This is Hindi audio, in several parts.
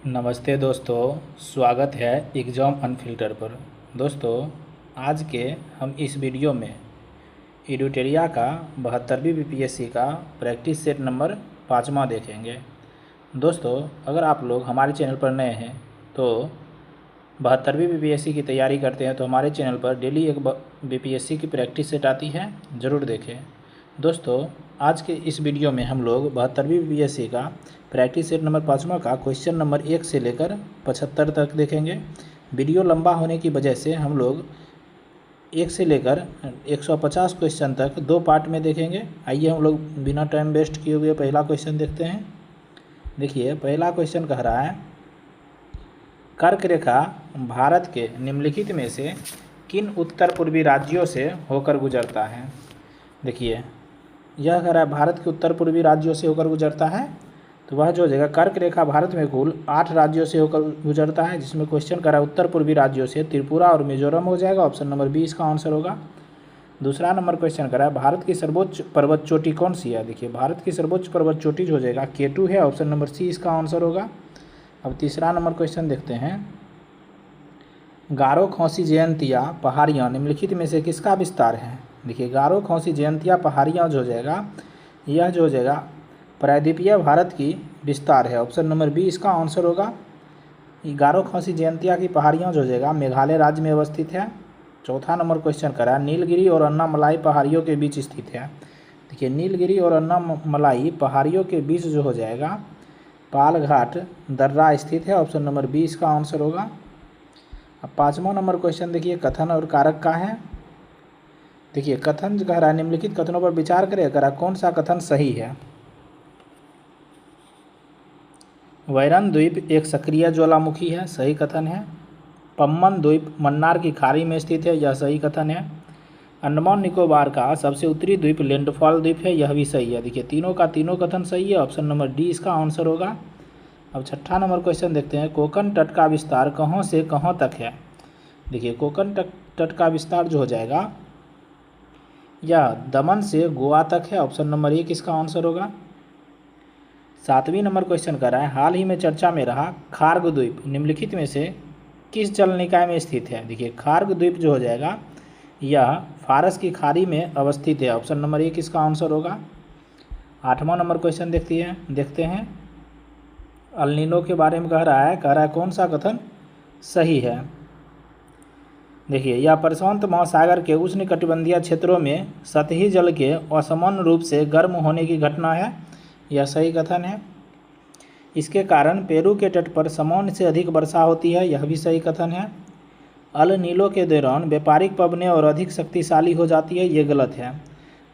नमस्ते दोस्तों, स्वागत है एग्ज़ाम अनफिल्टर पर। दोस्तों, आज के हम इस वीडियो में एडुटेरिया का 72वीं बीपीएससी का प्रैक्टिस सेट नंबर 5वां देखेंगे। दोस्तों, अगर आप लोग हमारे चैनल पर नए हैं तो 72वीं बीपीएससी की तैयारी करते हैं तो हमारे चैनल पर डेली एक बीपीएससी की प्रैक्टिस सेट आती है, ज़रूर देखें। दोस्तों, आज के इस वीडियो में हम लोग 72वीं बीपीएससी का प्रैक्टिस सेट नंबर 5वां का क्वेश्चन नंबर 1 से लेकर 75 तक देखेंगे। वीडियो लंबा होने की वजह से हम लोग 1 से लेकर 150 क्वेश्चन तक 2 पार्ट में देखेंगे। आइए हम लोग बिना टाइम वेस्ट किए हुए पहला क्वेश्चन देखते हैं। देखिए, पहला क्वेश्चन कह रहा है, कर्क रेखा भारत के निम्नलिखित में से किन उत्तर पूर्वी राज्यों से होकर गुजरता है। देखिए, यह कह रहा है भारत के उत्तर पूर्वी राज्यों से होकर गुजरता है, तो वह जो हो जाएगा, कर्क रेखा भारत में कुल 8 राज्यों से होकर गुजरता है, जिसमें क्वेश्चन कर रहा है उत्तर पूर्वी राज्यों से त्रिपुरा और मिजोरम हो जाएगा। ऑप्शन नंबर बी इसका आंसर होगा। दूसरा नंबर क्वेश्चन कर रहा है, भारत की सर्वोच्च पर्वत चोटी कौन सी है। देखिए, भारत की सर्वोच्च पर्वत चोटी जो हो जाएगा K2 है। ऑप्शन नंबर सी इसका आंसर होगा। अब तीसरा नंबर क्वेश्चन देखते हैं, गारो खौसी जयंतिया पहाड़ियाँ निम्नलिखित में से किसका विस्तार है। देखिए, गारो खौसी जयंतिया पहाड़ियाँ जो हो जाएगा, यह जो हो जाएगा प्रायद्वीपीय भारत की विस्तार है। ऑप्शन नंबर बी इसका आंसर होगा। गारो खौसी जयंतिया की पहाड़ियाँ जो हो जाएगा मेघालय राज्य में अवस्थित है। चौथा नंबर क्वेश्चन करा, नीलगिरी और अन्नामलाई पहाड़ियों के बीच स्थित है। देखिए, नीलगिरी और अन्नामलाई पहाड़ियों के बीच जो हो जाएगा पालघाट दर्रा स्थित है। ऑप्शन नंबर बी इसका आंसर होगा। अब 5वां नंबर क्वेश्चन देखिए, कथन और कारक का है। देखिए, कथन कह रहा है, निम्नलिखित कथनों पर विचार करें, कह रहा कौन सा कथन सही है। वैरन द्वीप एक सक्रिय ज्वालामुखी है, सही कथन है। पम्बन द्वीप मन्नार की खाड़ी में स्थित है, यह सही कथन है। अंडमान निकोबार का सबसे उत्तरी द्वीप लैंडफॉल द्वीप है, यह भी सही है। देखिए, तीनों का तीनों कथन सही है। ऑप्शन नंबर डी इसका आंसर होगा। अब 6ठा नंबर क्वेश्चन देखते हैं, कोंकण तट का विस्तार कहाँ से कहाँ तक है। देखिए, कोंकण तट का विस्तार जो हो जाएगा यह दमन से गोवा तक है। ऑप्शन नंबर 1 इसका आंसर होगा। 7वीं नंबर क्वेश्चन कर रहा है, हाल ही में चर्चा में रहा खार्ग द्वीप निम्नलिखित में से किस जल निकाय में स्थित है। देखिए, खार्ग द्वीप जो हो जाएगा यह फारस की खाड़ी में अवस्थित है। ऑप्शन नंबर 1 इसका आंसर होगा। 8वां नंबर क्वेश्चन देखते हैं, अल नीनो के बारे में कह रहा है कौन सा कथन सही है। देखिए, यह प्रशांत महासागर के उष्णकटिबंधीय क्षेत्रों में सतही जल के असमान रूप से गर्म होने की घटना है, यह सही कथन है। इसके कारण पेरू के तट पर सामान्य से अधिक वर्षा होती है, यह भी सही कथन है। अल नीनो के दौरान व्यापारिक पवनें और अधिक शक्तिशाली हो जाती है, ये गलत है।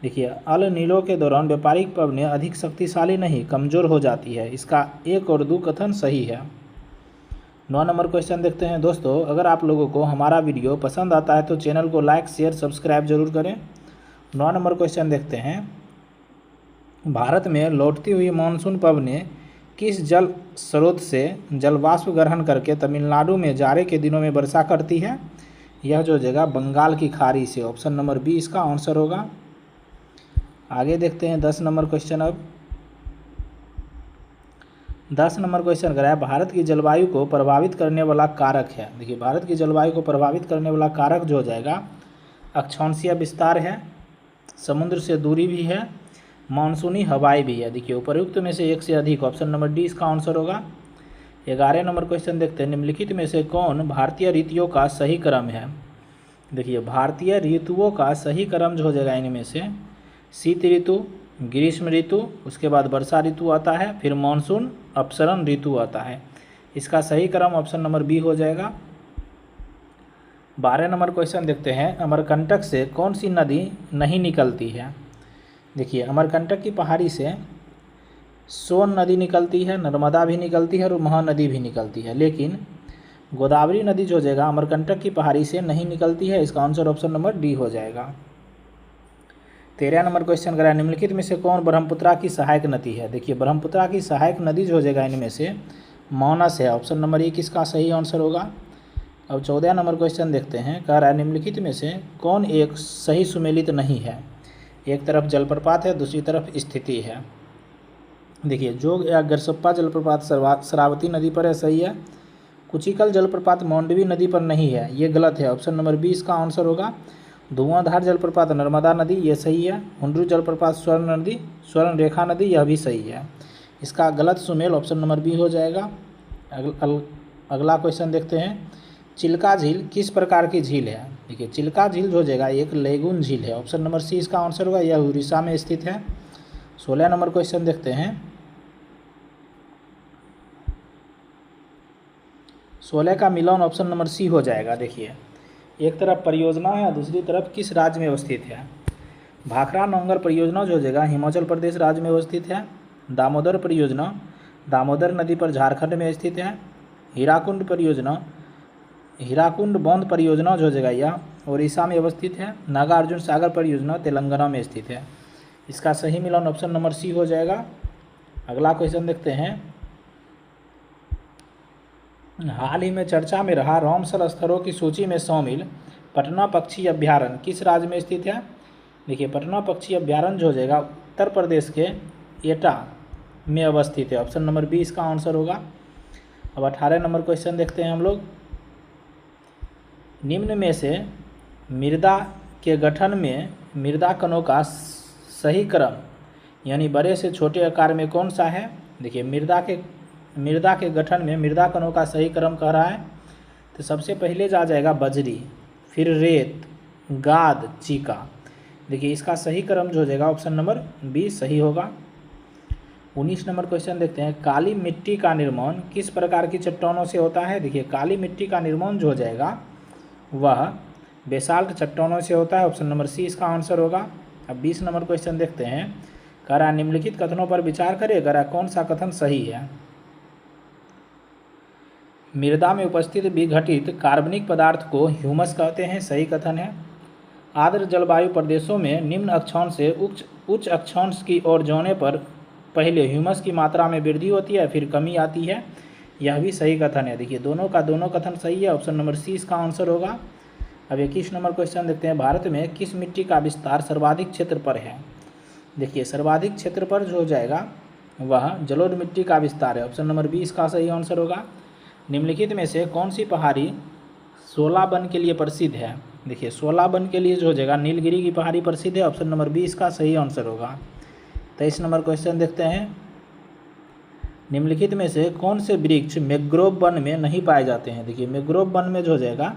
देखिए, अल नीनो के दौरान व्यापारिक पवनें अधिक शक्तिशाली नहीं, कमज़ोर हो जाती है। इसका 1 और 2 कथन सही है। 9 नंबर क्वेश्चन देखते हैं। दोस्तों, अगर आप लोगों को हमारा वीडियो पसंद आता है तो चैनल को लाइक शेयर सब्सक्राइब जरूर करें। 9 नंबर क्वेश्चन देखते हैं, भारत में लौटती हुई मानसून पवनें किस जल स्रोत से जलवाष्प ग्रहण करके तमिलनाडु में जाड़े के दिनों में वर्षा करती है। यह जो जगह बंगाल की खाड़ी से। ऑप्शन नंबर बी इसका आंसर होगा। आगे देखते हैं 10 नंबर क्वेश्चन। अब 10 नंबर क्वेश्चन कर रहा है, भारत की जलवायु को प्रभावित करने वाला कारक है। देखिए, भारत की जलवायु को प्रभावित करने वाला कारक जो हो जाएगा अक्षांशीय विस्तार है, समुद्र से दूरी भी है, मानसूनी हवाएं भी है। देखिए, उपयुक्त में से एक से अधिक। ऑप्शन नंबर डी इसका आंसर होगा। 11 नंबर क्वेश्चन देखते हैं, निम्नलिखित में से कौन भारतीय ऋतुओं का सही क्रम है। देखिए, भारतीय ऋतुओं का सही क्रम जो हो जाएगा इनमें से शीत ऋतु, ग्रीष्म ऋतु, उसके बाद वर्षा ऋतु आता है, फिर मानसून अपसरण ऋतु आता है। इसका सही क्रम ऑप्शन नंबर बी हो जाएगा। 12 नंबर क्वेश्चन देखते हैं, अमरकंटक से कौन सी नदी नहीं निकलती है। देखिए, अमरकंटक की पहाड़ी से सोन नदी निकलती है, नर्मदा भी निकलती है और महानदी भी निकलती है, लेकिन गोदावरी नदी जो हो जाएगा अमरकंटक की पहाड़ी से नहीं निकलती है। इसका आंसर ऑप्शन नंबर डी हो जाएगा। 13 नंबर क्वेश्चन करा, निम्नलिखित में से कौन ब्रह्मपुत्रा की सहायक नदी है। देखिए, ब्रह्मपुत्रा की सहायक नदी जो हो जाएगा इनमें से मानस है। ऑप्शन नंबर 1 इसका सही आंसर होगा। अब 14 नंबर क्वेश्चन देखते हैं, कह रहा है निम्नलिखित में से कौन एक सही सुमेलित नहीं है। एक तरफ जलप्रपात है, दूसरी तरफ स्थिति है। देखिए जोग या गरसप्पा जलप्रपात शरावती नदी पर है, सही है। कुचिकल जलप्रपात मांडवी नदी पर नहीं है, ये गलत है। ऑप्शन नंबर 20 का आंसर होगा। धुआंधार जलप्रपात नर्मदा नदी, ये सही है। हुंड्रू जलप्रपात स्वर्ण नदी, स्वर्ण रेखा नदी, यह भी सही है। इसका गलत सुमेल ऑप्शन नंबर बी हो जाएगा। अगला क्वेश्चन देखते हैं। चिल्का झील किस प्रकार की झील है? देखिए चिल्का झील जो हो जाएगा एक लेगून झील है। ऑप्शन नंबर सी इसका आंसर होगा, यह उड़ीसा में स्थित है। 16 नंबर क्वेश्चन देखते हैं। 16 का मिलान ऑप्शन नंबर सी हो जाएगा। देखिए एक तरफ परियोजना है, दूसरी तरफ किस राज्य में अवस्थित है? भाखड़ा नोंगर परियोजना जो हो जाएगा हिमाचल प्रदेश राज्य में अवस्थित है। दामोदर परियोजना दामोदर नदी पर झारखंड में स्थित है। हीराकुंड परियोजना हीराकुंड बांध परियोजना जो हो जाएगा यह उड़ीसा में अवस्थित है। नागार्जुन सागर परियोजना तेलंगाना में स्थित है। इसका सही मिलान ऑप्शन नंबर सी हो जाएगा। अगला क्वेश्चन देखते हैं। हाल ही में चर्चा में रहा रामसर स्थलों की सूची में शामिल पटना पक्षी अभ्यारण्य किस राज्य में स्थित है? देखिए पटना पक्षी अभ्यारण्य जो हो जाएगा उत्तर प्रदेश के एटा में अवस्थित है। ऑप्शन नंबर बी इसका आंसर होगा। अब 18 नंबर क्वेश्चन देखते हैं हम लोग। निम्न में से मृदा के गठन में मृदा कणों का सही क्रम यानी बड़े से छोटे आकार में कौन सा है? देखिए मृदा के गठन में मृदा कणों का सही क्रम कह रहा है तो सबसे पहले जा जाएगा बजरी, फिर रेत, गाद, चीका। देखिए इसका सही क्रम जो हो जाएगा ऑप्शन नंबर बी सही होगा। 19 नंबर क्वेश्चन देखते हैं। काली मिट्टी का निर्माण किस प्रकार की चट्टानों से होता है? देखिए काली मिट्टी का निर्माण जो हो जाएगा वह बेसाल्ट चट्टानों से होता है। ऑप्शन नंबर सी इसका आंसर होगा। अब 20 नंबर क्वेश्चन देखते हैं। कह रहा निम्नलिखित कथनों पर विचार करें, कह रहा कौन सा कथन सही है? मृदा में उपस्थित विघटित कार्बनिक पदार्थ को ह्यूमस कहते हैं, सही कथन है। आर्द्र जलवायु प्रदेशों में निम्न अक्षांश से उच्च अक्षांश की ओर जाने पर पहले ह्यूमस की मात्रा में वृद्धि होती है फिर कमी आती है, यह भी सही कथन है। देखिए दोनों कथन सही है। ऑप्शन नंबर सी इसका आंसर होगा। अब 21 नंबर क्वेश्चन देखते हैं। भारत में किस मिट्टी का विस्तार सर्वाधिक क्षेत्र पर है? देखिए सर्वाधिक क्षेत्र पर जो हो जाएगा वह जलोढ़ मिट्टी का विस्तार है। ऑप्शन नंबर बी इसका सही आंसर होगा। निम्नलिखित में से कौन सी पहाड़ी शोला वन के लिए प्रसिद्ध है? देखिए शोला वन के लिए जो हो जाएगा नीलगिरी की पहाड़ी प्रसिद्ध है। ऑप्शन नंबर बी इसका सही आंसर होगा। 23 नंबर क्वेश्चन देखते हैं। निम्नलिखित में से कौन से वृक्ष मैंग्रोव वन में नहीं पाए जाते हैं? देखिए मैंग्रोव वन में जो हो जाएगा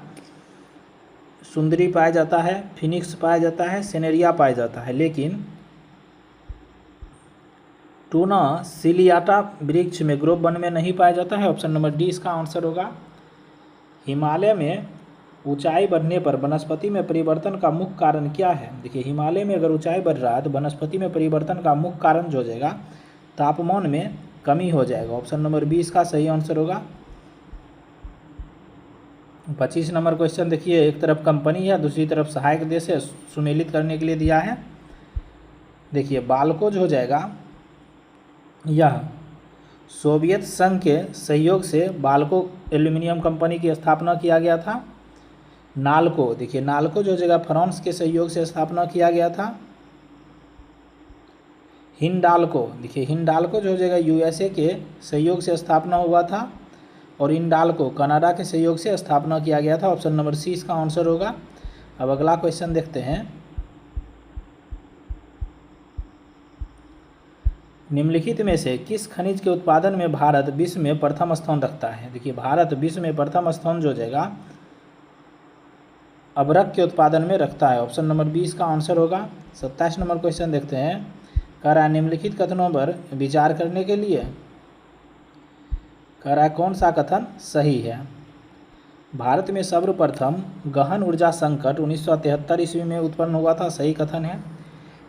सुंदरी पाया जाता है, फिनिक्स पाया जाता है, सेनेरिया पाया जाता है, लेकिन टूना सिलियाटा वृक्ष मैंग्रोव वन में नहीं पाया जाता है। ऑप्शन नंबर डी इसका आंसर होगा। हिमालय में ऊंचाई बढ़ने पर वनस्पति में परिवर्तन का मुख्य कारण क्या है? देखिए हिमालय में अगर ऊंचाई बढ़ रहा है तो वनस्पति में परिवर्तन का मुख्य कारण जो हो जाएगा तापमान में कमी हो जाएगा। ऑप्शन नंबर बी इसका सही आंसर होगा। 25 नंबर क्वेश्चन देखिए। एक तरफ कंपनी है दूसरी तरफ सहायक देश है, सुमेलित करने के लिए दिया है। देखिए बाल्को जो हो जाएगा यह सोवियत संघ के सहयोग से बाल्को एल्यूमिनियम कंपनी की स्थापना किया गया था। नाल्को देखिए नाल्को जो जगह फ्रांस के सहयोग से स्थापना किया गया था। हिंडाल्को देखिए हिंडाल्को जो जगह यूएसए के सहयोग से स्थापना हुआ था और इंडाल्को कनाडा के सहयोग से स्थापना किया गया था। ऑप्शन नंबर सी इसका आंसर होगा। अब अगला क्वेश्चन देखते हैं। निम्नलिखित में से किस खनिज के उत्पादन में भारत विश्व में प्रथम स्थान रखता है? देखिए भारत विश्व में प्रथम स्थान जो हो जाएगा अभ्रक के उत्पादन में रखता है। ऑप्शन नंबर बी इसका आंसर होगा। 27 नंबर क्वेश्चन देखते हैं। कह रहा है निम्नलिखित कथनों पर विचार करने के लिए कह रहा है कौन सा कथन सही है? भारत में सर्वप्रथम गहन ऊर्जा संकट 1973 ईस्वी में उत्पन्न हुआ था, सही कथन है।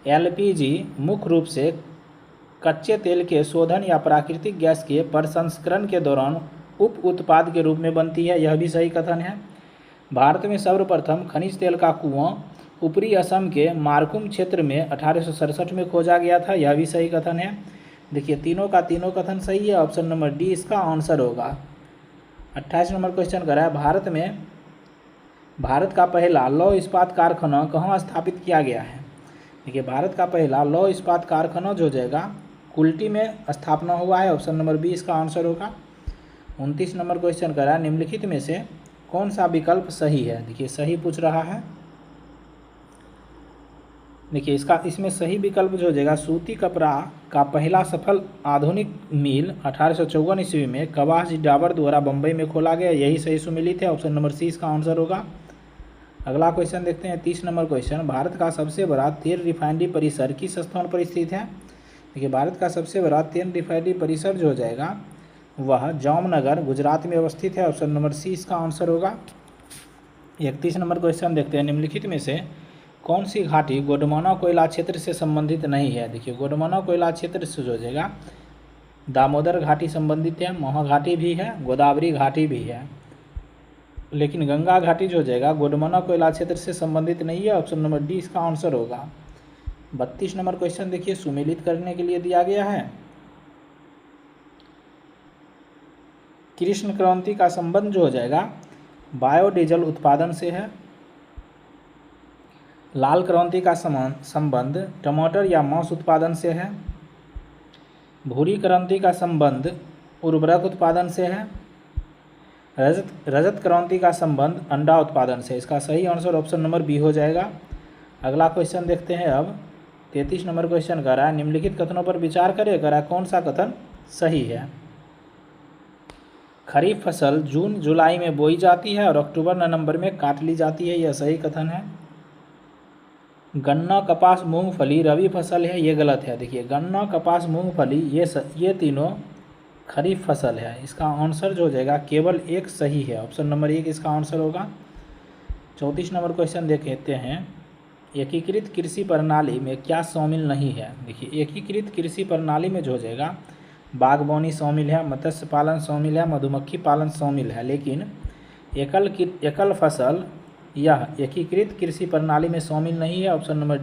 एलपीजी मुख्य रूप से कच्चे तेल के शोधन या प्राकृतिक गैस के प्रसंस्करण के दौरान उप उत्पाद के रूप में बनती है, यह भी सही कथन है। भारत में सर्वप्रथम खनिज तेल का कुआं ऊपरी असम के मारकुम क्षेत्र में 1867 में खोजा गया था, यह भी सही कथन है। देखिए तीनों कथन सही है। ऑप्शन नंबर डी इसका आंसर होगा। 28 नंबर क्वेश्चन कर रहा है भारत का पहला लौह इस्पात कारखाना कहाँ स्थापित किया गया है? देखिए भारत का पहला लौह इस्पात कारखाना जो हो जाएगा कुल्टी में स्थापना हुआ है, ऑप्शन नंबर बी इसका आंसर होगा। 29 नंबर क्वेश्चन कर रहा है निम्नलिखित में से कौन सा विकल्प सही है। देखिए सही पूछ रहा है। देखिए इसमें सही विकल्प जो हो जाएगा, सूती कपड़ा का पहला सफल आधुनिक मिल 1854 ईस्वी में कवास डाबर द्वारा बम्बई में खोला गया, यही सही सुमेलित है, ऑप्शन नंबर सी इसका आंसर होगा। अगला क्वेश्चन देखते हैं 30 नंबर क्वेश्चन, भारत का सबसे बड़ा तेल रिफाइनरी परिसर किस स्थान पर स्थित है। देखिए भारत का सबसे बड़ा तेल रिफाइनरी परिसर जो हो जाएगा वह जामनगर गुजरात में अवस्थित है, ऑप्शन नंबर सी इसका आंसर होगा। 31 नंबर क्वेश्चन देखते हैं निम्नलिखित में से कौन सी घाटी गोंडवाना कोयला क्षेत्र से संबंधित नहीं है। देखिए गोंडवाना कोयला क्षेत्र से जो हो जाएगा दामोदर घाटी संबंधित है, महा घाटी भी है, गोदावरी घाटी भी है, लेकिन गंगा घाटी जो हो जाएगा गोंडवाना कोयला क्षेत्र से संबंधित नहीं है, ऑप्शन नंबर डी इसका आंसर होगा। 32 नंबर क्वेश्चन देखिए सुमेलित करने के लिए दिया गया है, कृष्ण क्रांति का संबंध जो हो जाएगा बायोडीजल उत्पादन से है, लाल क्रांति का संबंध टमाटर या मांस उत्पादन से है, भूरी क्रांति का संबंध उर्वरक उत्पादन से है, रजत क्रांति का संबंध अंडा उत्पादन से। इसका सही आंसर ऑप्शन नंबर बी हो जाएगा। अगला क्वेश्चन देखते हैं अब 33 नंबर क्वेश्चन कर रहा है निम्नलिखित कथनों पर विचार करें, कर रहा है कौन सा कथन सही है। खरीफ फसल जून जुलाई में बोई जाती है और अक्टूबर नवंबर में काट ली जाती है, यह सही कथन है। गन्ना कपास मूंगफली रबी फसल है, ये गलत है। देखिए गन्ना कपास मूंगफली ये तीनों खरीफ फसल है, इसका आंसर जो हो जाएगा केवल एक सही है, ऑप्शन नंबर 1 इसका आंसर होगा। 34 नंबर क्वेश्चन देखते हैं एकीकृत कृषि प्रणाली में क्या शामिल नहीं है। देखिए एकीकृत कृषि प्रणाली में जो हो जाएगा बागवानी शामिल है, मत्स्य पालन शामिल है, मधुमक्खी पालन शामिल है, लेकिन एकल फसल यह एकीकृत कृषि प्रणाली में शामिल नहीं है, ऑप्शन नंबर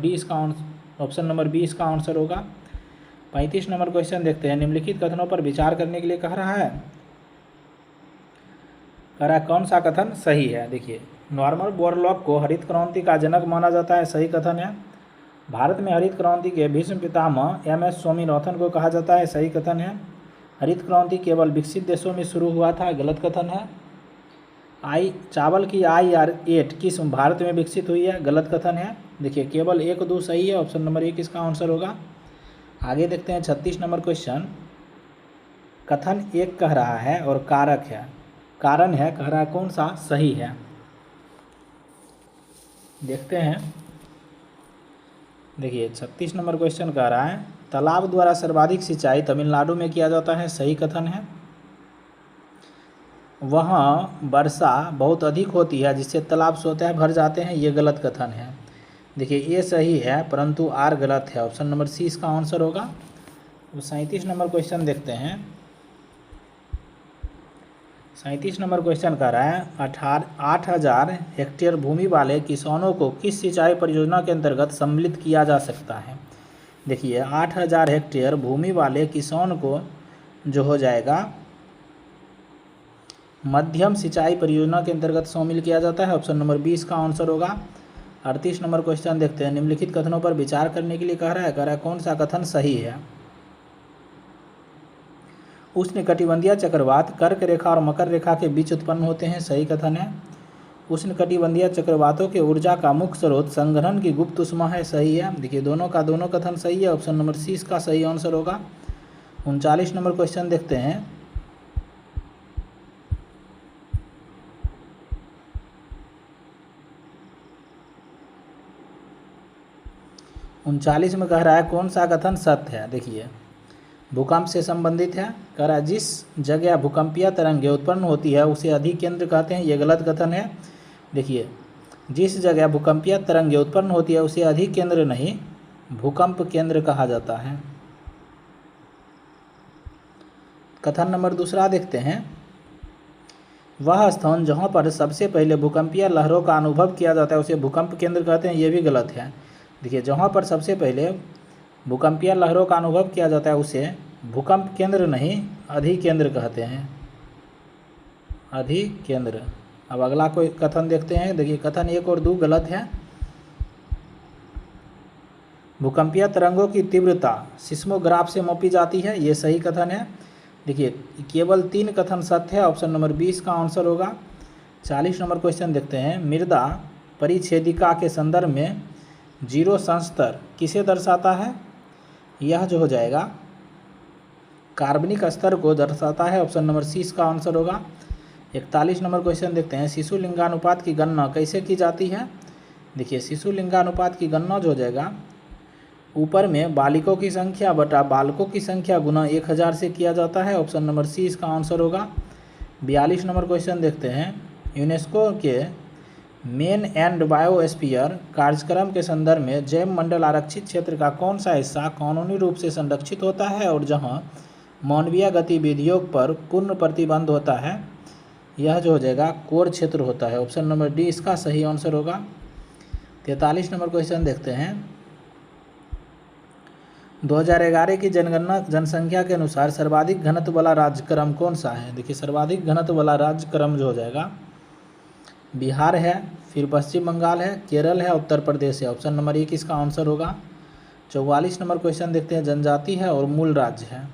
बी इसका आंसर होगा। 35 नंबर क्वेश्चन देखते हैं निम्नलिखित कथनों पर विचार करने के लिए कह रहा है, कौन सा कथन सही है। देखिए नॉर्मन बोरलॉग को हरित क्रांति का जनक माना जाता है, सही कथन है। भारत में हरित क्रांति के भीष्म पितामह एम.एस. स्वामीनाथन को कहा जाता है, सही कथन है। हरित क्रांति केवल विकसित देशों में शुरू हुआ था, गलत कथन है। चावल की IR8 किस भारत में विकसित हुई है, गलत कथन है। देखिए केवल 1 2 सही है, ऑप्शन नंबर 1 इसका आंसर होगा। आगे देखते हैं 36 नंबर क्वेश्चन, कथन 1 कह रहा है और कारक है, कारण है, कह रहा है कौन सा सही है। देखते हैं। देखिए 36 नंबर क्वेश्चन कह रहा है तालाब द्वारा सर्वाधिक सिंचाई तमिलनाडु में किया जाता है, सही कथन है। वहाँ वर्षा बहुत अधिक होती है जिससे तालाब स्वतः भर जाते हैं, ये गलत कथन है। देखिए ये सही है परंतु आर गलत है, ऑप्शन नंबर सी इसका आंसर होगा। 37 नंबर क्वेश्चन देखते हैं। 37 नंबर क्वेश्चन कह रहा है 8,000 हेक्टेयर भूमि वाले किसानों को किस सिंचाई परियोजना के अंतर्गत सम्मिलित किया जा सकता है। देखिए 8,000 हेक्टेयर भूमि वाले किसान को जो हो जाएगा मध्यम सिंचाई परियोजना के अंतर्गत शामिल किया जाता है, ऑप्शन नंबर 20 का आंसर होगा। 38 नंबर क्वेश्चन देखते हैं निम्नलिखित कथनों पर विचार करने के लिए कह रहा है कौन सा कथन सही है। उष्णकटिबंधीय चक्रवात कर्क रेखा और मकर रेखा के बीच उत्पन्न होते हैं, सही कथन है। उष्णकटिबंधीय चक्रवातों के ऊर्जा का मुख्य स्रोत संघनन की गुप्त उष्मा है, सही है। देखिए दोनों कथन सही है, ऑप्शन नंबर सी इसका सही आंसर होगा। 39 नंबर क्वेश्चन देखते हैं। उनचालीस में कह रहा है कौन सा कथन सत्य है। देखिए भूकंप से संबंधित है, कह रहा है जिस जगह भूकंपीय तरंगें उत्पन्न होती है उसे अधिकेंद्र कहते हैं, ये गलत कथन है। देखिए जिस जगह भूकंपीय तरंगें उत्पन्न होती है उसे अधिकेंद्र नहीं भूकंप केंद्र कहा जाता है। कथन नंबर 2 देखते हैं। वह स्थान जहाँ पर सबसे पहले भूकंपीय लहरों का अनुभव किया जाता है उसे भूकंप केंद्र कहते हैं, ये भी गलत है। देखिए जहाँ पर सबसे पहले भूकंपीय लहरों का अनुभव किया जाता है उसे भूकंप केंद्र नहीं अधिकेंद्र कहते हैं, अधिकेंद्र। अब अगला कोई कथन देखते हैं। देखिए कथन 1 और 2 गलत है। भूकंपीय तरंगों की तीव्रता सिस्मोग्राफ से मापी जाती है, ये सही कथन है। देखिए केवल 3 कथन सत्य है, ऑप्शन नंबर 20 का आंसर होगा। 40 नंबर क्वेश्चन देखते हैं। मृदा परिच्छेदिका के संदर्भ में जीरो संस्तर किसे दर्शाता है? यह जो हो जाएगा कार्बनिक स्तर को दर्शाता है, ऑप्शन नंबर 30 का आंसर होगा। 41 नंबर क्वेश्चन देखते हैं। शिशु लिंगानुपात की गणना कैसे की जाती है? देखिए शिशु लिंगानुपात की गणना जो हो जाएगा ऊपर में बालिकों की संख्या बटा बालकों की संख्या गुना 1000 से किया जाता है, ऑप्शन नंबर सी इसका आंसर होगा। 42 नंबर क्वेश्चन देखते हैं। यूनेस्को के मेन एंड बायोस्फीयर कार्यक्रम के संदर्भ में जैव मंडल आरक्षित क्षेत्र का कौन सा हिस्सा कानूनी रूप से संरक्षित होता है और जहां मानवीय गतिविधियों पर पूर्ण प्रतिबंध होता है? यह जो हो जाएगा कोर क्षेत्र होता है, ऑप्शन नंबर डी इसका सही आंसर होगा। 43 नंबर क्वेश्चन देखते हैं। 2011 की जनगणना जनसंख्या के अनुसार सर्वाधिक घनत्व वाला राज्य क्रम कौन सा है? देखिए सर्वाधिक घनत्व वाला राज्य क्रम जो हो जाएगा बिहार है, फिर पश्चिम बंगाल है, केरल है, उत्तर प्रदेश है, ऑप्शन नंबर 1 इसका आंसर होगा। 44 नंबर क्वेश्चन देखते हैं। जनजाति है और मूल राज्य है।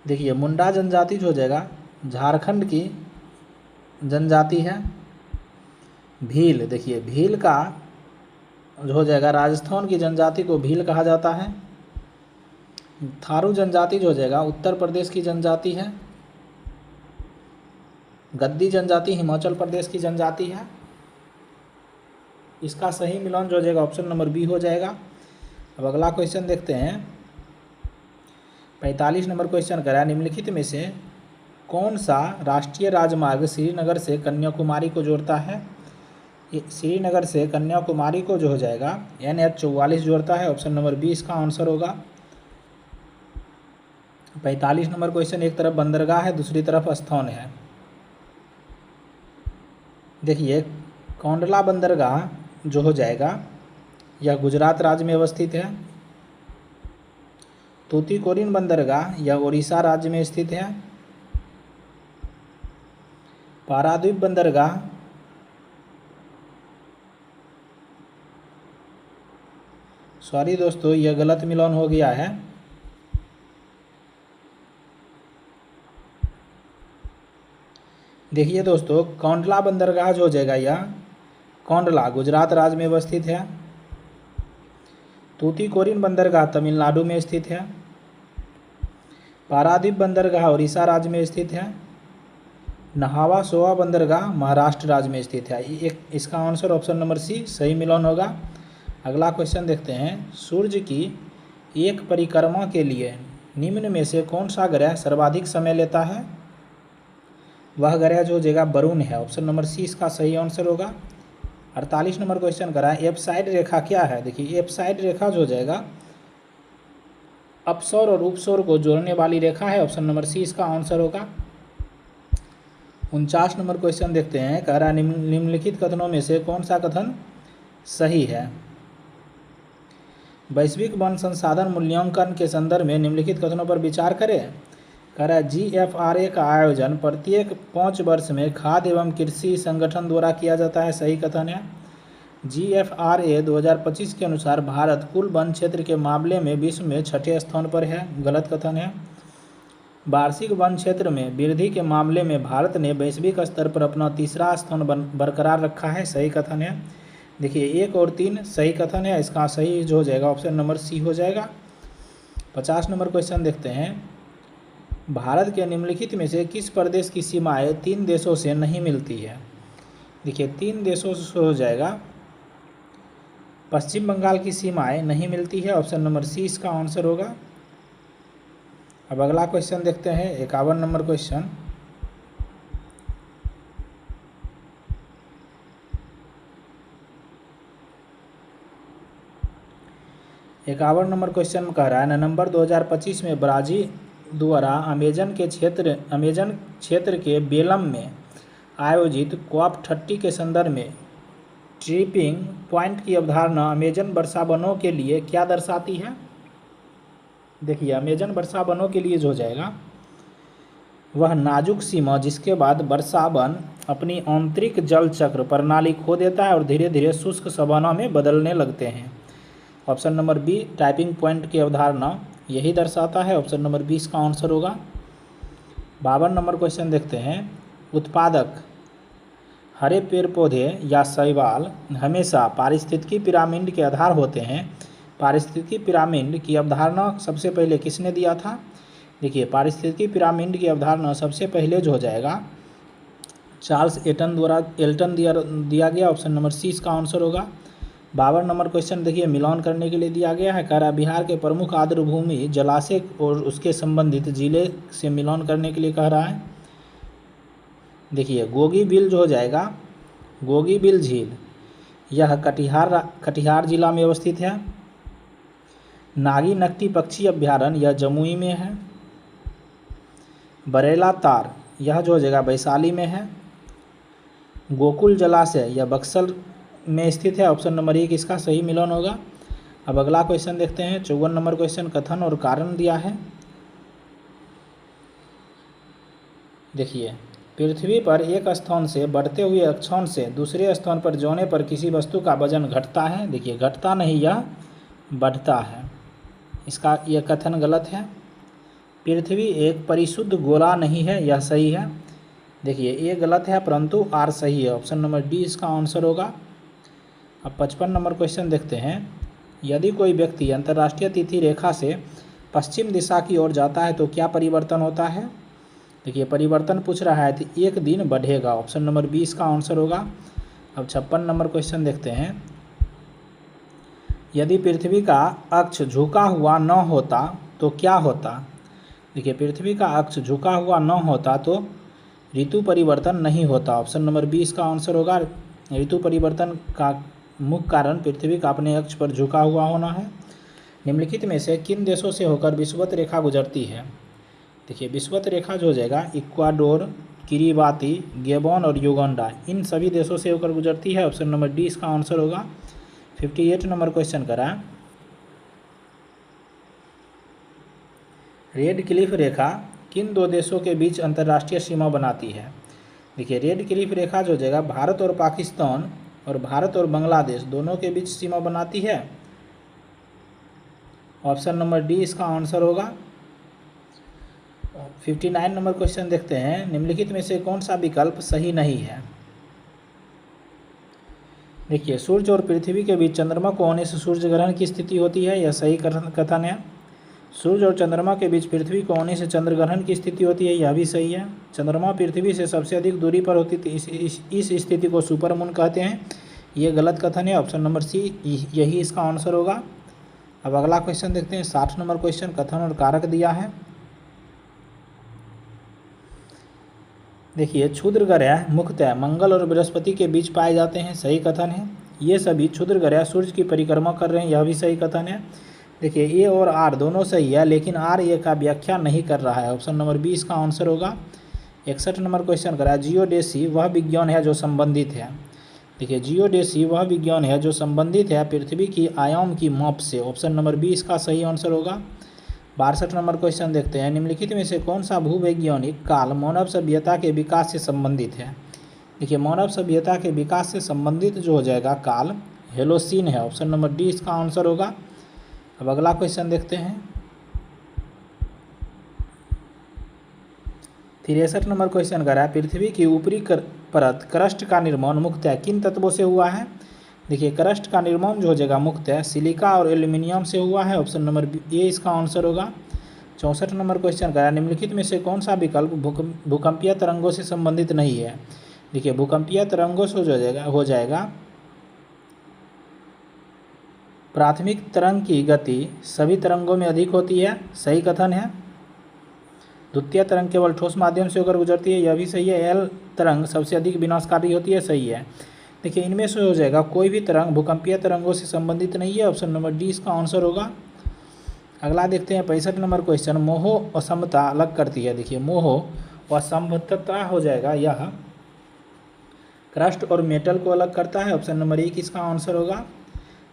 देखिए मुंडा जनजाति जो हो जाएगा झारखंड की जनजाति है। भील, देखिए भील का जो हो जाएगा राजस्थान की जनजाति को भील कहा जाता है। थारू जनजाति जो हो जाएगा उत्तर प्रदेश की जनजाति है। गद्दी जनजाति हिमाचल प्रदेश की जनजाति है। इसका सही मिलान जो हो जाएगा ऑप्शन नंबर बी हो जाएगा। अब अगला क्वेश्चन देखते हैं। 45 नंबर क्वेश्चन करा निम्नलिखित में से कौन सा राष्ट्रीय राजमार्ग श्रीनगर से कन्याकुमारी को जोड़ता है? श्रीनगर से कन्याकुमारी को जो हो जाएगा NH44 जोड़ता है, ऑप्शन नंबर 20 का आंसर होगा। 45 नंबर क्वेश्चन। एक तरफ बंदरगाह है दूसरी तरफ स्थान है। देखिए कोंडला बंदरगाह जो हो जाएगा यह गुजरात राज्य में अवस्थित है। तूतीकोरिन बंदरगाह यह उड़ीसा राज्य में स्थित है। पारादीप बंदरगाह सॉरी दोस्तों यह गलत मिलान हो गया है। देखिए दोस्तों कोंडला बंदरगाह जो हो जाएगा यह कोंडला गुजरात राज्य में अवस्थित है। तूतीकोरिन बंदरगाह तमिलनाडु में स्थित है। पारादीप बंदरगाह उड़ीसा राज्य में स्थित है। नहावा सोवा बंदरगाह महाराष्ट्र राज्य में स्थित है। एक इसका आंसर ऑप्शन नंबर सी सही मिलान होगा। अगला क्वेश्चन देखते हैं। सूर्य की एक परिक्रमा के लिए निम्न में से कौन सा ग्रह सर्वाधिक समय लेता है? वह ग्रह जो हो जाएगा वरुण है, ऑप्शन नंबर सी इसका सही आंसर होगा। 48 नंबर क्वेश्चन करा है। एप्साइड रेखा क्या है? देखिए एप्साइड रेखा जो हो जाएगा अपसौर और उपसौर को जोड़ने वाली रेखा है, ऑप्शन नंबर सी इसका आंसर होगा। 49 नंबर क्वेश्चन देखते हैं। कह रहा है निम्नलिखित कथनों में से कौन सा कथन सही है? वैश्विक वन संसाधन मूल्यांकन के संदर्भ में निम्नलिखित कथनों पर विचार करें। कह रहा है GFRA का आयोजन प्रत्येक 5 वर्ष में खाद्य एवं कृषि संगठन द्वारा किया जाता है, सही कथन है। GFRA 2025 के अनुसार भारत कुल वन क्षेत्र के मामले में विश्व में 6ठे स्थान पर है, गलत कथन है। वार्षिक वन क्षेत्र में वृद्धि के मामले में भारत ने वैश्विक स्तर पर अपना तीसरा स्थान बरकरार रखा है, सही कथन है। देखिए 1 और 3 सही कथन है, इसका सही जो हो जाएगा ऑप्शन नंबर सी हो जाएगा। 50 नंबर क्वेश्चन देखते हैं। भारत के निम्नलिखित में से किस प्रदेश की सीमाएं 3 देशों से नहीं मिलती है? देखिए 3 देशों से हो जाएगा पश्चिम बंगाल की सीमाएं नहीं मिलती है, ऑप्शन नंबर सी इसका आंसर होगा। अब अगला क्वेश्चन देखते हैं। 51 नंबर क्वेश्चन। इक्यावन नंबर क्वेश्चन में कह रहा है नवंबर 2025 में ब्राजील द्वारा अमेजन क्षेत्र के बेलम में आयोजित COP30 के संदर्भ में ट्रिपिंग पॉइंट की अवधारणा अमेजन वर्षा वनों के लिए क्या दर्शाती है? देखिए अमेजन वर्षा वनों के लिए जो हो जाएगा वह नाजुक सीमा जिसके बाद वर्षावन अपनी आंतरिक जल चक्र प्रणाली खो देता है और धीरे धीरे शुष्क सवाना में बदलने लगते हैं। Option number B typing point की अवधारणा यही दर्शाता है। ऑप्शन नंबर 20 का आंसर होगा। 52 नंबर क्वेश्चन देखते हैं। उत्पादक हरे पेड़ पौधे या शैवाल हमेशा पारिस्थितिकी पिरामिड के आधार होते हैं। पारिस्थितिकी पिरामिड की अवधारणा सबसे पहले किसने दिया था? देखिए, पारिस्थितिकी पिरामिड की अवधारणा सबसे पहले जो हो जाएगा चार्ल्स एल्टन दिया गया। ऑप्शन नंबर सी इसका आंसर होगा। 52 नंबर क्वेश्चन देखिए, मिलान करने के लिए दिया गया है। कह रहा है बिहार के प्रमुख आर्द्रभूमि जलाशय और उसके संबंधित जिले से मिलान करने के लिए कह रहा है। देखिए, गोगी बिल जो हो जाएगा, गोगी बिल झील यह कटिहार जिला में अवस्थित है। नागी नकटी पक्षी अभ्यारण्य यह जमुई में है। बरेला तार यह जो हो जाएगा वैशाली में है। गोकुल जलाशय यह बक्सर में स्थित है। ऑप्शन नंबर 1 इसका सही मिलान होगा। अब अगला क्वेश्चन देखते हैं। 54 नंबर क्वेश्चन कथन और कारण दिया है। देखिए, पृथ्वी पर एक स्थान से बढ़ते हुए अक्षांश से दूसरे स्थान पर जाने पर किसी वस्तु का वजन घटता है। देखिए, घटता नहीं, यह बढ़ता है। इसका यह कथन गलत है। पृथ्वी एक परिशुद्ध गोला नहीं है, यह सही है। देखिए, ये गलत है परंतु आर सही है। ऑप्शन नंबर डी इसका आंसर होगा। अब 55 नंबर क्वेश्चन देखते हैं। यदि कोई व्यक्ति अंतर्राष्ट्रीय तिथि रेखा से पश्चिम दिशा की ओर जाता है तो क्या परिवर्तन होता है? देखिए, परिवर्तन पूछ रहा है तो एक दिन बढ़ेगा। ऑप्शन नंबर 20 का आंसर होगा। अब 56 नंबर क्वेश्चन देखते हैं। यदि पृथ्वी का अक्ष झुका हुआ न होता तो क्या होता? देखिए, पृथ्वी का अक्ष झुका हुआ न होता तो ऋतु परिवर्तन नहीं होता। ऑप्शन नंबर 20 का आंसर होगा। ऋतु परिवर्तन का मुख्य कारण पृथ्वी का अपने अक्ष पर झुका हुआ होना है। निम्नलिखित में से किन देशों से होकर विषुवत रेखा गुजरती है? देखिए, विषुवत रेखा जो हो जाएगा इक्वाडोर, किरीबाती, गैबोन और युगांडा, इन सभी देशों से होकर गुजरती है। ऑप्शन नंबर डी इसका आंसर होगा। 58 नंबर क्वेश्चन करा। रेड क्लिफ रेखा किन दो देशों के बीच अंतर्राष्ट्रीय सीमा बनाती है? देखिए, रेड क्लिफ रेखा जो हो जाएगा भारत और पाकिस्तान और भारत और बांग्लादेश दोनों के बीच सीमा बनाती है। ऑप्शन नंबर डी इसका आंसर होगा। 59 नंबर क्वेश्चन देखते हैं। निम्नलिखित में से कौन सा विकल्प सही नहीं है? देखिए, सूर्य और पृथ्वी के बीच चंद्रमा को होने से सूर्य ग्रहण की स्थिति होती है, यह सही कथन है। सूर्य और चंद्रमा के बीच पृथ्वी को होने से चंद्र ग्रहण की स्थिति होती है, यह भी सही है। चंद्रमा पृथ्वी से सबसे अधिक दूरी पर होती थी, इस स्थिति को सुपरमून कहते हैं, ये गलत कथन है। ऑप्शन नंबर सी यही इसका आंसर होगा। अब अगला क्वेश्चन देखते हैं। 60 नंबर क्वेश्चन कथन और कारक दिया है। देखिए, क्षुद्र ग्रह मुख्यतः मंगल और बृहस्पति के बीच पाए जाते हैं, सही कथन है। ये सभी क्षुद्र ग्रह सूर्य की परिक्रमा कर रहे हैं, यह भी सही कथन है। देखिए, ए और आर दोनों सही है, लेकिन आर ए का व्याख्या नहीं कर रहा है। ऑप्शन नंबर 20 का आंसर होगा। 61 नंबर क्वेश्चन करा। जियोडेसी वह विज्ञान है जो संबंधित है। देखिए, जियोडेसी वह विज्ञान है जो संबंधित है पृथ्वी की आयाम की माप से। ऑप्शन नंबर 20 का सही आंसर होगा। 62 नंबर क्वेश्चन देखते हैं। निम्नलिखित में से कौन सा भूवैज्ञानिक काल मानव सभ्यता के विकास से संबंधित है? देखिए, मानव सभ्यता के विकास से संबंधित जो हो जाएगा काल हेलोसीन है। ऑप्शन नंबर डी इसका आंसर होगा। अब अगला क्वेश्चन देखते हैं। 63 नंबर क्वेश्चन कर रहा है। पृथ्वी की ऊपरी परत क्रस्ट का निर्माण मुख्यतः किन तत्वों से हुआ है? देखिए, क्रस्ट का निर्माण जो हो जाएगा मुख्यतः सिलिका और एल्यूमिनियम से हुआ है। ऑप्शन नंबर ए इसका आंसर होगा। 64 नंबर क्वेश्चन कर रहा है। निम्नलिखित में से कौन सा विकल्प भूकंपीय तरंगों से संबंधित नहीं है? देखिए, भूकंपीय तरंगों से हो जाएगा प्राथमिक तरंग की गति सभी तरंगों में अधिक होती है, सही कथन है। द्वितीय तरंग केवल ठोस माध्यम से होकर गुजरती है, यह भी सही है। एल तरंग सबसे अधिक विनाशकारी होती है, सही है। देखिए, इनमें से हो जाएगा कोई भी तरंग भूकंपीय तरंगों से संबंधित नहीं है। ऑप्शन नंबर डी इसका आंसर होगा। अगला देखते हैं 65 नंबर क्वेश्चन। मोह असमता अलग करती है। देखिए, मोह असमता हो जाएगा यह क्रस्ट और मेटल को अलग करता है। ऑप्शन नंबर 1 इसका आंसर होगा।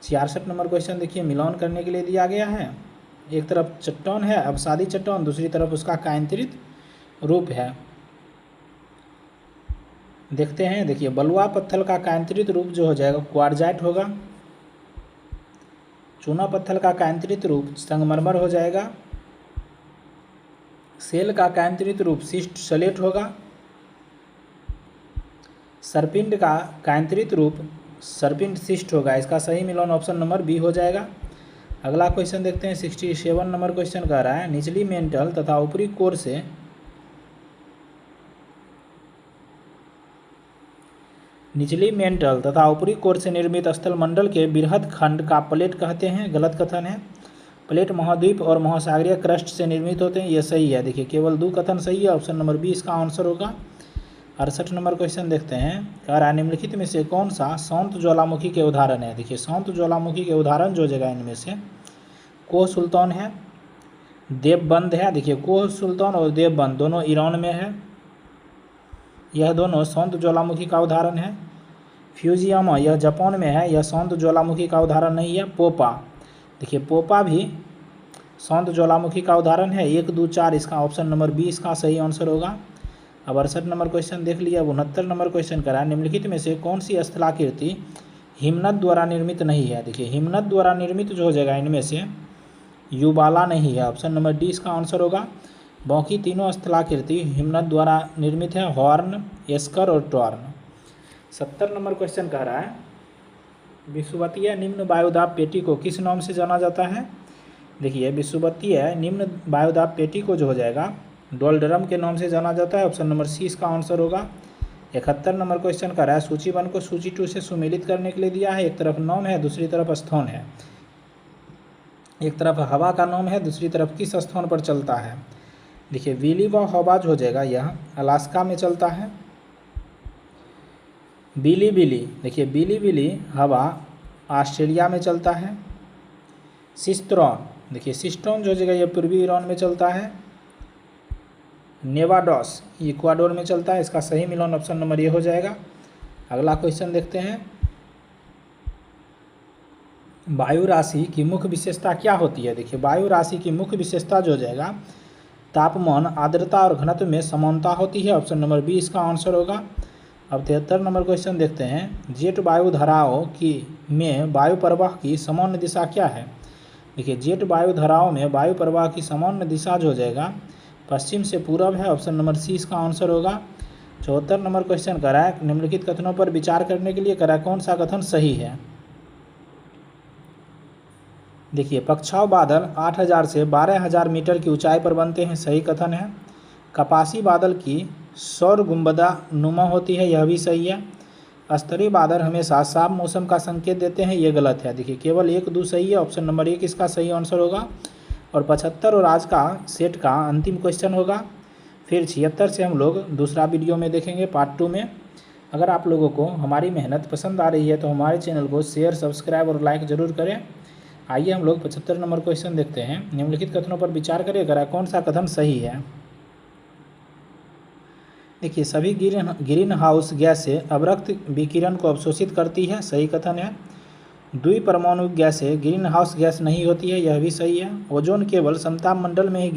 66 नंबर क्वेश्चन देखिए, मिलान करने के लिए दिया गया है। एक तरफ चट्टान है अवसादी चट्टान, दूसरी तरफ उसका कायांतरित रूप है। देखते हैं, देखिए बलुआ पत्थर का कायांतरित रूप जो हो जाएगा क्वार्जाइट होगा। चूना पत्थर का कायांतरित रूप संगमरमर हो जाएगा। सेल का कायांतरित रूप शिस्ट सलेट होगा। सरपिंड का कायांतरित रूप सरपिंड शिस्ट होगा। इसका सही मिलान ऑप्शन नंबर बी हो जाएगा। अगला क्वेश्चन देखते हैं, 67 नंबर क्वेश्चन कह रहा है निचली मेंटल तथा ऊपरी कोर से निर्मित स्थलमंडल के बृहद खंड का प्लेट कहते हैं। गलत कथन है। प्लेट महाद्वीप और महासागरीय क्रस्ट से निर्मित होते हैं, यह सही है। देखिए केवल 2 कथन सही है, ऑप्शन नंबर बी इसका आंसर होगा। 68 नंबर क्वेश्चन देखते हैं, कह रहा है निम्नलिखित में से कौन सा शांत ज्वालामुखी के उदाहरण है। देखिए शांत ज्वालामुखी के उदाहरण जो जगह इनमें से कोह सुल्तान है, देवबंद है। देखिए कोह सुल्तान और देवबंद दोनों ईरान में है, यह दोनों शांत ज्वालामुखी का उदाहरण है। फ्यूजियामा यह जापान में है, यह शांत ज्वालामुखी का उदाहरण नहीं है। पोपा, देखिए पोपा भी शांत ज्वालामुखी का उदाहरण है। 1, 2, 4 इसका ऑप्शन नंबर बी इसका सही आंसर होगा। अब 68 नंबर क्वेश्चन देख लिया। अब 69 नंबर क्वेश्चन करा है निम्नलिखित में से कौन सी स्थलाकृति हिमनद द्वारा निर्मित नहीं है। देखिए हिमनद द्वारा निर्मित जो हो जाएगा इनमें से युबाला नहीं है, ऑप्शन नंबर डी इसका आंसर होगा। बाकी तीनों स्थलाकृति हिमनद द्वारा निर्मित है, हॉर्न, एस्कर और टॉर्न। 70 नंबर क्वेश्चन कह रहा है विषुवतीय निम्न वायुदाब पेटी को किस नाम से जाना जाता है। देखिए विषुवतीय निम्न वायुदाब पेटी को जो हो जाएगा डोलड्रम के नाम से जाना जाता है, ऑप्शन नंबर सी इसका आंसर होगा। 71 नंबर क्वेश्चन कर रहा है सूची 1 को सूची 2 से सुमेलित करने के लिए दिया है। एक तरफ नाम है, दूसरी तरफ स्थान है। एक तरफ हवा का नाम है, दूसरी तरफ किस स्थान पर चलता है। देखिए विली व हवा जो हो जाएगा यह अलास्का में चलता है। बिली बिली, देखिए बिली बिली हवा ऑस्ट्रेलिया में चलता है। सिस्ट्रॉन, देखिए सिस्टोन जो जगह यह पूर्वी ईरान में चलता है। नेवाडोस इक्वाडोर में चलता है, इसका सही मिलान ऑप्शन नंबर ये हो जाएगा। अगला क्वेश्चन देखते हैं, वायु राशि की मुख्य विशेषता क्या होती है। देखिए वायु राशि की मुख्य विशेषता जो हो जाएगा तापमान, आर्द्रता और घनत्व में समानता होती है, ऑप्शन नंबर बी इसका आंसर होगा। अब 73 नंबर क्वेश्चन देखते हैं, जेट वायु धाराओं में वायु प्रवाह की सामान्य दिशा क्या है। देखिए जेट वायु धाराओं में वायु प्रवाह की सामान्य दिशा जो हो जाएगा पश्चिम से पूरब है, ऑप्शन नंबर सी इसका आंसर होगा। 74 नंबर क्वेश्चन करा है निम्नलिखित कथनों पर विचार करने के लिए करा कौन सा कथन सही है। देखिए पक्षाव बादल 8000 से 12000 मीटर की ऊंचाई पर बनते हैं, सही कथन है। कपासी बादल की सौर गुंबदा नुमा होती है, यह भी सही है। स्तरीय बादल हमेशा साफ मौसम का संकेत देते हैं, यह गलत है। देखिए केवल 1, 2 सही है, ऑप्शन नंबर 1 इसका सही आंसर होगा। और 75 और आज का सेट का अंतिम क्वेश्चन होगा। फिर 76 से हम लोग दूसरा वीडियो में देखेंगे पार्ट 2 में। अगर आप लोगों को हमारी मेहनत पसंद आ रही है तो हमारे चैनल को शेयर, सब्सक्राइब और लाइक ज़रूर करें। आइए हम लोग 75 नंबर क्वेश्चन देखते हैं। निम्नलिखित कथनों पर विचार करें, अगर कौन सा कथन सही है। देखिए सभी ग्रीन हाउस गैसें अवरक्त विकिरण को अवशोषित करती है, सही कथन है। द्विपरमाणु गैसें ग्रीन हाउस गैस नहीं होती है, यह भी सही है। ओजोन केवल समताप मंडल में ही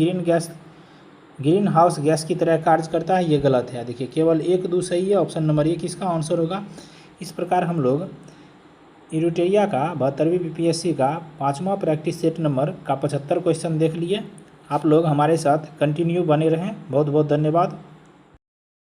ग्रीन हाउस गैस की तरह कार्य करता है, ये गलत है। देखिए केवल 1, 2 सही है, ऑप्शन नंबर 1 इसका आंसर होगा। इस प्रकार हम लोग इरुटेरिया का 72वीं बीपीएससी का 5वां प्रैक्टिस सेट नंबर का 75 क्वेश्चन देख लिए। आप लोग हमारे साथ कंटिन्यू बने रहें। बहुत बहुत धन्यवाद।